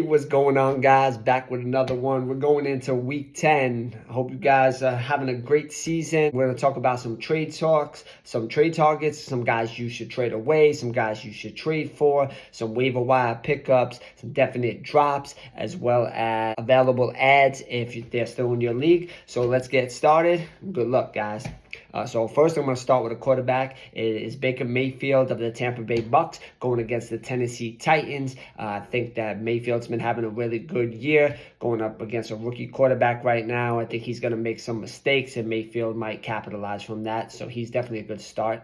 What's going on, guys? Back with another one. We're going into week 10. I hope you guys are having a great season. We're going to talk about some trade talks, some trade targets, some guys you should trade away, some guys you should trade for, some waiver wire pickups, some definite drops, as well as available ads if they're still in your league. So let's get started. Good luck, guys. So first, I'm going to start with a quarterback. It is Baker Mayfield of the Tampa Bay Bucks going against the Tennessee Titans. I think that Mayfield's been having a really good year going up against a rookie quarterback right now. I think he's going to make some mistakes, and Mayfield might capitalize from that. So he's definitely a good start.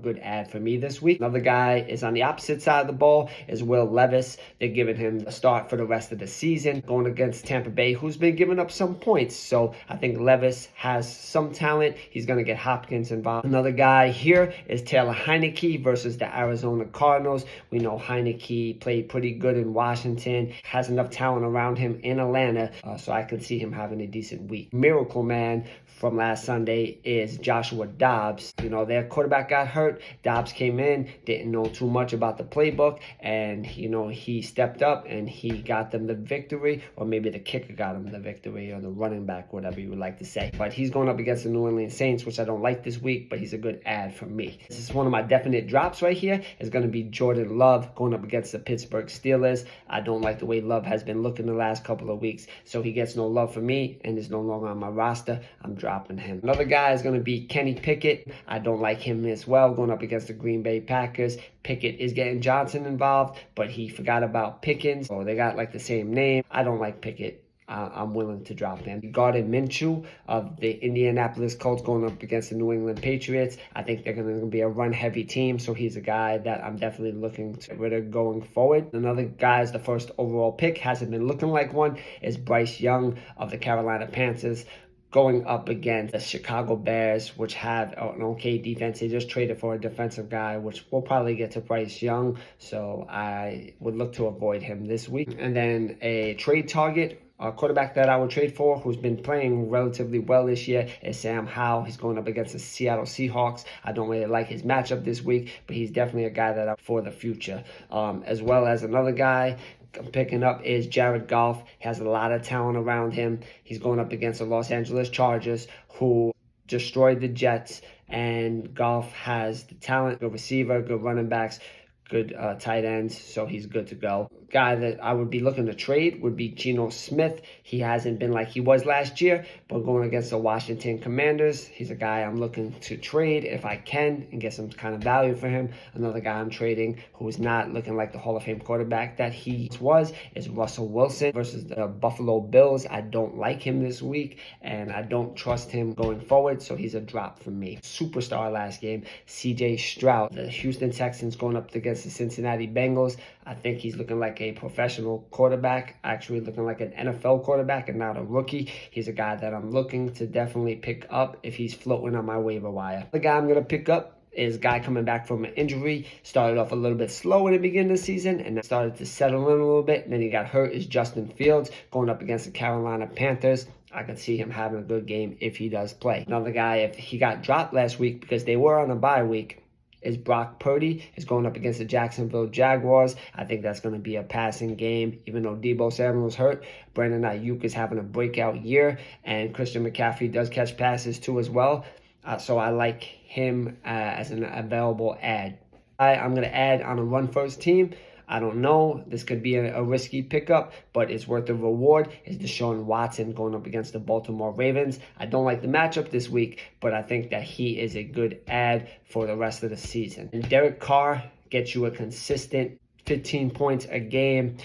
Good ad for me this week. Another guy is on the opposite side of the ball is Will Levis. They're giving him a start for the rest of the season going against Tampa Bay, who's been giving up some points. So I think Levis has some talent. He's going to get Hopkins involved. Another guy here is Taylor Heineke versus the Arizona Cardinals. We know Heineke played pretty good in Washington, has enough talent around him in Atlanta, so I could see him having a decent week. Miracle Man from last Sunday is Joshua Dobbs. You know, their quarterback got hurt. Dobbs came in, didn't know too much about the playbook, and he stepped up and he got them the victory, or maybe the kicker got him the victory, or the running back, whatever you would like to say. But he's going up against the New Orleans Saints, which I don't like this week, but he's a good ad for me. This is one of my definite drops right here. Is going to be Jordan Love going up against the Pittsburgh Steelers. I don't like the way Love has been looking the last couple of weeks, so he gets no love for me and is no longer on my roster. I'm dropping him. Another guy is going to be Kenny Pickett. I don't like him as well going up against the Green Bay Packers. Pickett is getting Johnson involved, but he forgot about Pickens. So they got like the same name. I don't like Pickett. I'm willing to drop him. Gardner Minshew of the Indianapolis Colts going up against the New England Patriots. I think they're going to be a run-heavy team, so he's a guy that I'm definitely looking to get rid of going forward. Another guy is the first overall pick, hasn't been looking like one, is Bryce Young of the Carolina Panthers going up against the Chicago Bears, which have an okay defense. They just traded for a defensive guy, which we'll probably get to Bryce Young, so I would look to avoid him this week. And then a trade target, a quarterback that I would trade for, who's been playing relatively well this year, is Sam Howell. He's going up against the Seattle Seahawks. I don't really like his matchup this week, but he's definitely a guy that I'm for the future. As well as another guy I'm picking up is Jared Goff. He has a lot of talent around him. He's going up against the Los Angeles Chargers, who destroyed the Jets, and Goff has the talent, good receiver, good running backs, good tight ends, so he's good to go. Guy that I would be looking to trade would be Geno Smith. He hasn't been like he was last year, but going against the Washington Commanders, he's a guy I'm looking to trade if I can and get some kind of value for him. Another guy I'm trading who's not looking like the Hall of Fame quarterback that he was is Russell Wilson versus the Buffalo Bills. I don't like him this week, and I don't trust him going forward, so he's a drop for me. Superstar last game, C.J. Stroud. The Houston Texans going up against the Cincinnati Bengals. I think he's looking like a professional quarterback, actually looking like an NFL quarterback and not a rookie. He's a guy that I'm looking to definitely pick up if he's floating on my waiver wire. The guy I'm going to pick up is a guy coming back from an injury. Started off a little bit slow in the beginning of the season and then started to settle in a little bit. And then he got hurt, is Justin Fields going up against the Carolina Panthers. I could see him having a good game if he does play. Another guy, if he got dropped last week because they were on a bye week, is Brock Purdy. Is going up against the Jacksonville Jaguars. I think that's going to be a passing game, even though Deebo Samuel's hurt. Brandon Ayuk is having a breakout year, and Christian McCaffrey does catch passes too as well. So I like him as an available ad. I'm going to add on a run-first team. I don't know. This could be a risky pickup, but it's worth the reward. Is Deshaun Watson going up against the Baltimore Ravens. I don't like the matchup this week, but I think that he is a good ad for the rest of the season. And Derek Carr gets you a consistent 15 points a game,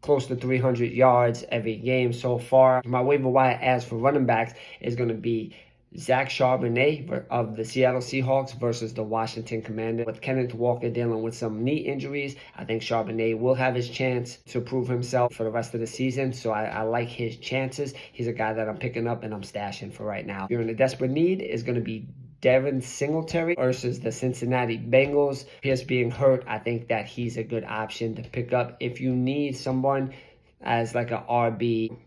close to 300 yards every game so far. My waiver wire ads for running backs is going to be Zach Charbonnet of the Seattle Seahawks versus the Washington Commanders. With Kenneth Walker dealing with some knee injuries, I think Charbonnet will have his chance to prove himself for the rest of the season, so I like his chances. He's a guy that I'm picking up and I'm stashing for right now. If you're in a desperate need, is going to be Devin Singletary versus the Cincinnati Bengals. Pierce being hurt, I think that he's a good option to pick up if you need someone as like a RB3,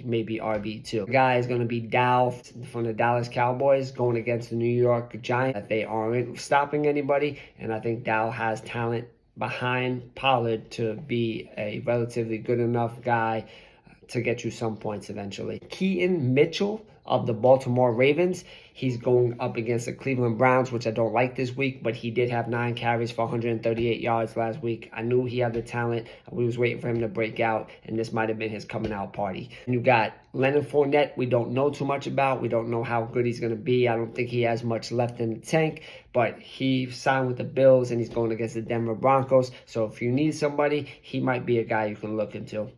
maybe RB2. The guy is going to be Dow from the Dallas Cowboys going against the New York Giants. They aren't stopping anybody, and I think Dow has talent behind Pollard to be a relatively good enough guy to get you some points eventually. Keaton Mitchell of the Baltimore Ravens. He's going up against the Cleveland Browns, which I don't like this week, but he did have 9 carries for 138 yards last week. I knew he had the talent. We was waiting for him to break out, and this might have been his coming out party. And you got Leonard Fournette, we don't know too much about. We don't know how good he's going to be. I don't think he has much left in the tank, but he signed with the Bills, and he's going against the Denver Broncos. So if you need somebody, he might be a guy you can look into.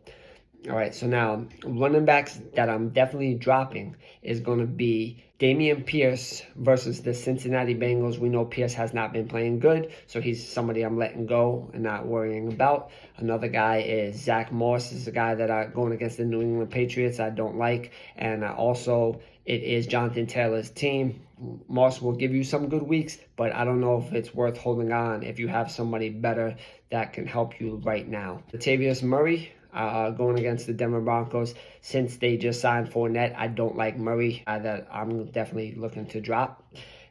All right, so now running backs that I'm definitely dropping is going to be Dameon Pierce versus the Cincinnati Bengals. We know Pierce has not been playing good, so he's somebody I'm letting go and not worrying about. Another guy is Zach Moss. Is a guy that I'm going against the New England Patriots I don't like. And also, it is Jonathan Taylor's team. Moss will give you some good weeks, but I don't know if it's worth holding on if you have somebody better that can help you right now. Latavius Murray, going against the Denver Broncos. Since they just signed Fournette, I don't like Murray that I'm definitely looking to drop.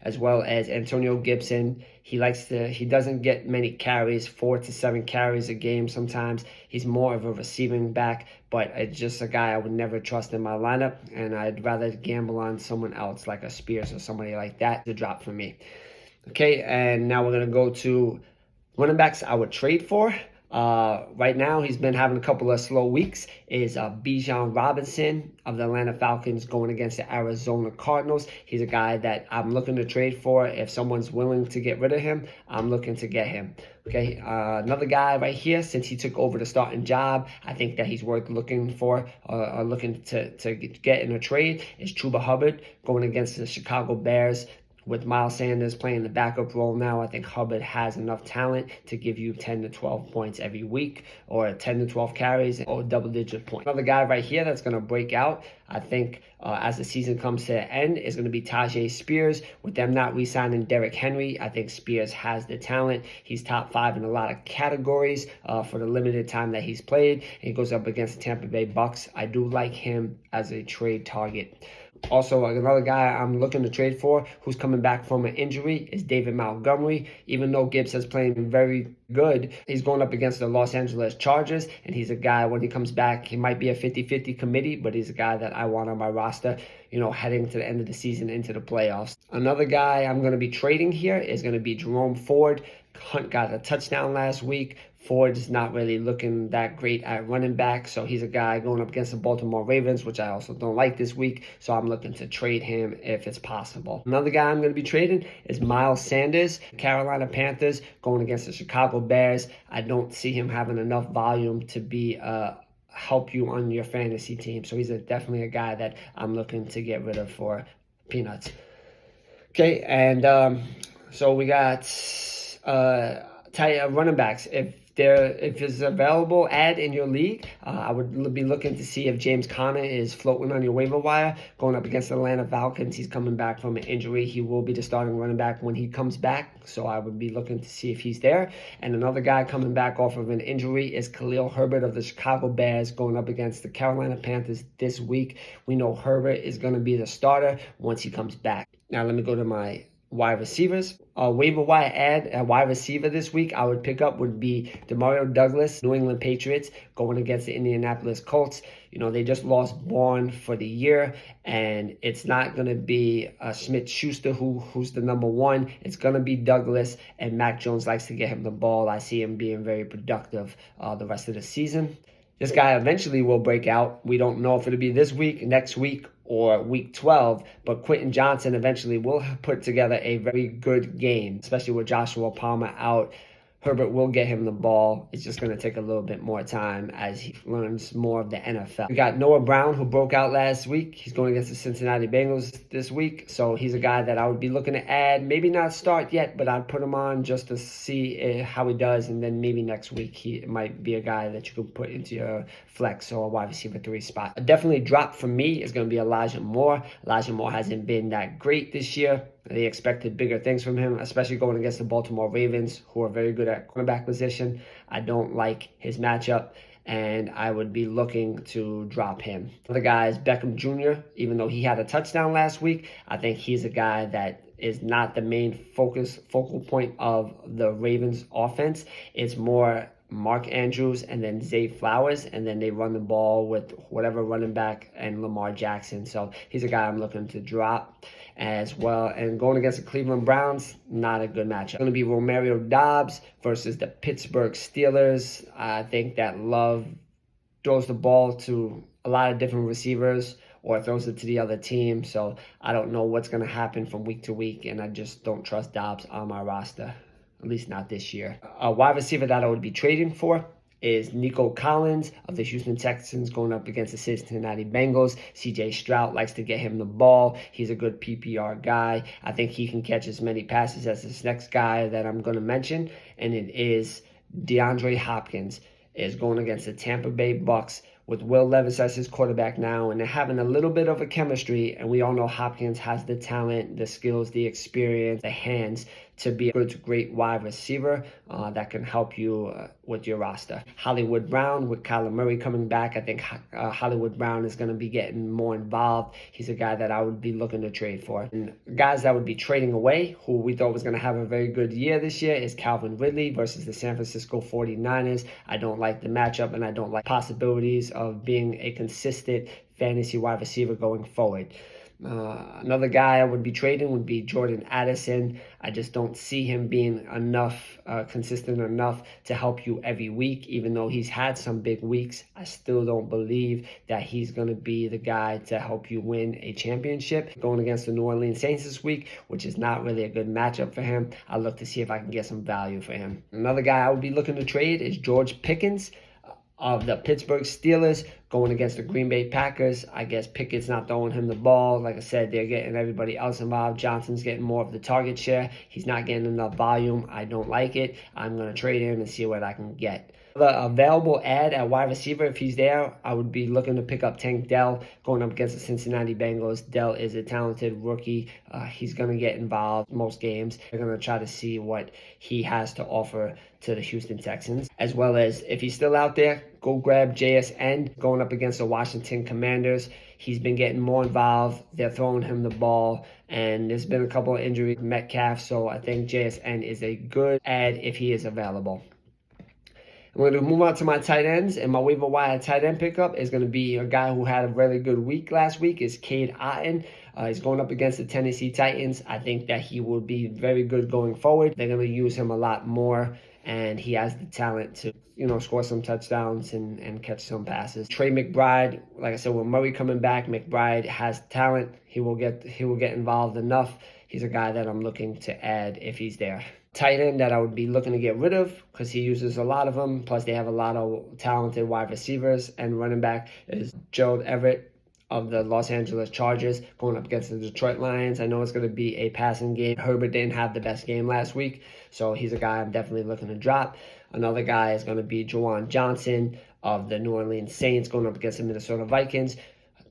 As well as Antonio Gibson. He doesn't get many carries, 4 to 7 carries a game sometimes. He's more of a receiving back, but it's just a guy I would never trust in my lineup, and I'd rather gamble on someone else like a Spears or somebody like that to drop for me. Okay, and now we're going to go to running backs I would trade for. Right now, he's been having a couple of slow weeks, is Bijan Robinson of the Atlanta Falcons going against the Arizona Cardinals. He's a guy that I'm looking to trade for. If someone's willing to get rid of him, I'm looking to get him. Okay, another guy right here, since he took over the starting job, I think that he's worth looking for, looking to get in a trade, is Chuba Hubbard going against the Chicago Bears. With Miles Sanders playing the backup role now, I think Hubbard has enough talent to give you 10 to 12 points every week, or 10 to 12 carries, or double-digit points. Another guy right here that's going to break out, I think, as the season comes to an end, is going to be Tajay Spears. With them not re-signing Derrick Henry, I think Spears has the talent. He's top 5 in a lot of categories for the limited time that he's played. And he goes up against the Tampa Bay Bucks. I do like him as a trade target. Also, another guy I'm looking to trade for who's coming back from an injury is David Montgomery. Even though Gibbs has played very good, he's going up against the Los Angeles Chargers, and he's a guy, when he comes back, he might be a 50-50 committee, but he's a guy that I want on my roster, heading to the end of the season into the playoffs. Another guy I'm going to be trading here is going to be Jerome Ford. Hunt got a touchdown last week. Ford's not really looking that great at running back, so he's a guy going up against the Baltimore Ravens, which I also don't like this week, so I'm looking to trade him if it's possible. Another guy I'm going to be trading is Miles Sanders, Carolina Panthers, going against the Chicago Bears. I don't see him having enough volume to be help you on your fantasy team, so he's definitely a guy that I'm looking to get rid of for peanuts. Okay, and so we got running backs. If it's available, add in your league. I would be looking to see if James Conner is floating on your waiver wire, going up against the Atlanta Falcons. He's coming back from an injury. He will be the starting running back when he comes back, so I would be looking to see if he's there. And another guy coming back off of an injury is Khalil Herbert of the Chicago Bears, going up against the Carolina Panthers this week. We know Herbert is going to be the starter once he comes back. Now let me go to my wide receivers. Waiver wire ad at wide receiver this week I would pick up would be Demario Douglas, New England Patriots, going against the Indianapolis Colts. They just lost Bourne for the year, and it's not going to be Smith-Schuster who's the number one. It's going to be Douglas, and Mac Jones likes to get him the ball. I see him being very productive the rest of the season. This guy eventually will break out. We don't know if it'll be this week, next week, or week 12, but Quentin Johnson eventually will put together a very good game, especially with Joshua Palmer out. Herbert will get him the ball. It's just going to take a little bit more time as he learns more of the NFL. We got Noah Brown, who broke out last week. He's going against the Cincinnati Bengals this week, so he's a guy that I would be looking to add. Maybe not start yet, but I'd put him on just to see how he does, and then maybe next week he might be a guy that you could put into your flex or wide receiver 3 spot. A definitely drop for me is going to be Elijah Moore. Elijah Moore hasn't been that great this year. They expected bigger things from him, especially going against the Baltimore Ravens, who are very good at cornerback position. I don't like his matchup, and I would be looking to drop him. Other guy is Beckham Jr. Even though he had a touchdown last week, I think he's a guy that is not the main focal point of the Ravens offense. It's more Mark Andrews and then Zay Flowers, and then they run the ball with whatever running back and Lamar Jackson. So he's a guy I'm looking to drop as well. And going against the Cleveland Browns, not a good matchup. Going to be Romeo Doubs versus the Pittsburgh Steelers. I think that Love throws the ball to a lot of different receivers or throws it to the other team. So I don't know what's going to happen from week to week, and I just don't trust Doubs on my roster, at least not this year. A wide receiver that I would be trading for is Nico Collins of the Houston Texans going up against the Cincinnati Bengals. CJ Stroud likes to get him the ball. He's a good PPR guy. I think he can catch as many passes as this next guy that I'm going to mention, and it is DeAndre Hopkins is going against the Tampa Bay Bucks with Will Levis as his quarterback now, and they're having a little bit of a chemistry, and we all know Hopkins has the talent, the skills, the experience, the hands to be a good to great wide receiver that can help you with your roster. Hollywood Brown with Kyler Murray coming back. I think Hollywood Brown is going to be getting more involved. He's a guy that I would be looking to trade for. And guys that would be trading away, who we thought was going to have a very good year this year, is Calvin Ridley versus the San Francisco 49ers. I don't like the matchup, and I don't like possibilities of being a consistent fantasy wide receiver going forward. Another guy I would be trading would be Jordan Addison. I just don't see him being consistent enough to help you every week. Even though he's had some big weeks, I still don't believe that he's going to be the guy to help you win a championship. Going against the New Orleans Saints this week, which is not really a good matchup for him, I'll look to see if I can get some value for him. Another guy I would be looking to trade is George Pickens of the Pittsburgh Steelers going against the Green Bay Packers. I guess Pickett's not throwing him the ball. Like I said, they're getting everybody else involved. Johnson's getting more of the target share. He's not getting enough volume. I don't like it. I'm going to trade him and see what I can get. The available ad at wide receiver, if he's there, I would be looking to pick up Tank Dell going up against the Cincinnati Bengals. Dell is a talented rookie. He's going to get involved most games. They're going to try to see what he has to offer to the Houston Texans. As well as, if he's still out there, go grab JSN going up against the Washington Commanders. He's been getting more involved. They're throwing him the ball, and there's been a couple of injuries, Metcalf, so I think JSN is a good ad if he is available. We're going to move on to my tight ends, and my waiver wire tight end pickup is going to be a guy who had a really good week last week, is Cade Otton. He's going up against the Tennessee Titans. I think that he will be very good going forward. They're going to use him a lot more, and he has the talent to, score some touchdowns and catch some passes. Trey McBride, like I said, with Murray coming back, McBride has talent. He will get involved enough. He's a guy that I'm looking to add if he's there. Tight end that I would be looking to get rid of because he uses a lot of them. Plus, they have a lot of talented wide receivers. And running back is Gerald Everett of the Los Angeles Chargers going up against the Detroit Lions. I know it's going to be a passing game. Herbert didn't have the best game last week, so he's a guy I'm definitely looking to drop. Another guy is going to be Juwan Johnson of the New Orleans Saints going up against the Minnesota Vikings.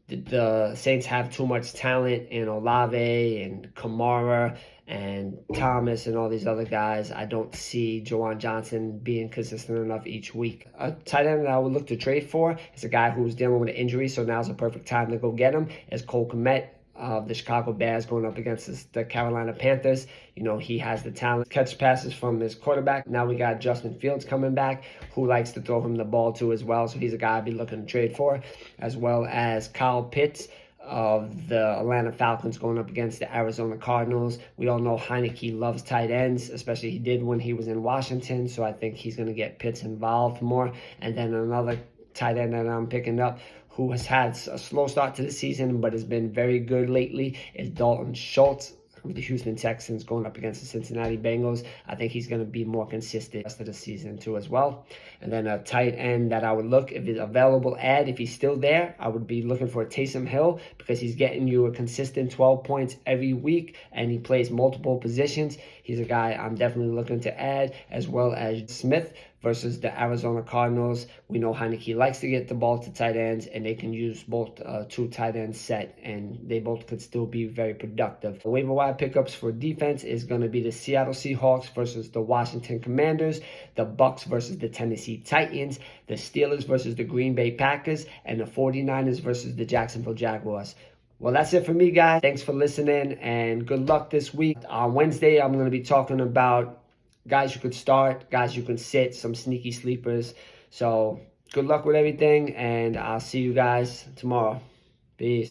The Saints have too much talent in Olave and Kamara and Thomas and all these other guys. I don't see Juwan Johnson being consistent enough each week. A tight end that I would look to trade for is a guy who's dealing with an injury, so now's a perfect time to go get him, is Cole Kmet of the Chicago Bears going up against the Carolina Panthers. He has the talent, catch passes from his quarterback. Now we got Justin Fields coming back, who likes to throw him the ball too as well. So he's a guy I'd be looking to trade for, as well as Kyle Pitts of the Atlanta Falcons going up against the Arizona Cardinals. We all know Heineke loves tight ends, especially he did when he was in Washington. So I think he's going to get Pitts involved more. And then another tight end that I'm picking up who has had a slow start to the season but has been very good lately is Dalton Schultz with the Houston Texans going up against the Cincinnati Bengals. I think he's going to be more consistent the rest of the season too as well. And then a tight end that I would look, if it's available if he's still there, I would be looking for Taysom Hill because he's getting you a consistent 12 points every week and he plays multiple positions. He's a guy I'm definitely looking to add, as well as Smith versus the Arizona Cardinals. We know Heineke likes to get the ball to tight ends, and they can use both two tight ends set, and they both could still be very productive. The waiver wire pickups for defense is going to be the Seattle Seahawks versus the Washington Commanders, the Bucks versus the Tennessee Titans, the Steelers versus the Green Bay Packers, and the 49ers versus the Jacksonville Jaguars. Well, that's it for me, guys. Thanks for listening, and good luck this week. On Wednesday, I'm going to be talking about guys you could start, guys you can sit, some sneaky sleepers. So good luck with everything, and I'll see you guys tomorrow. Peace.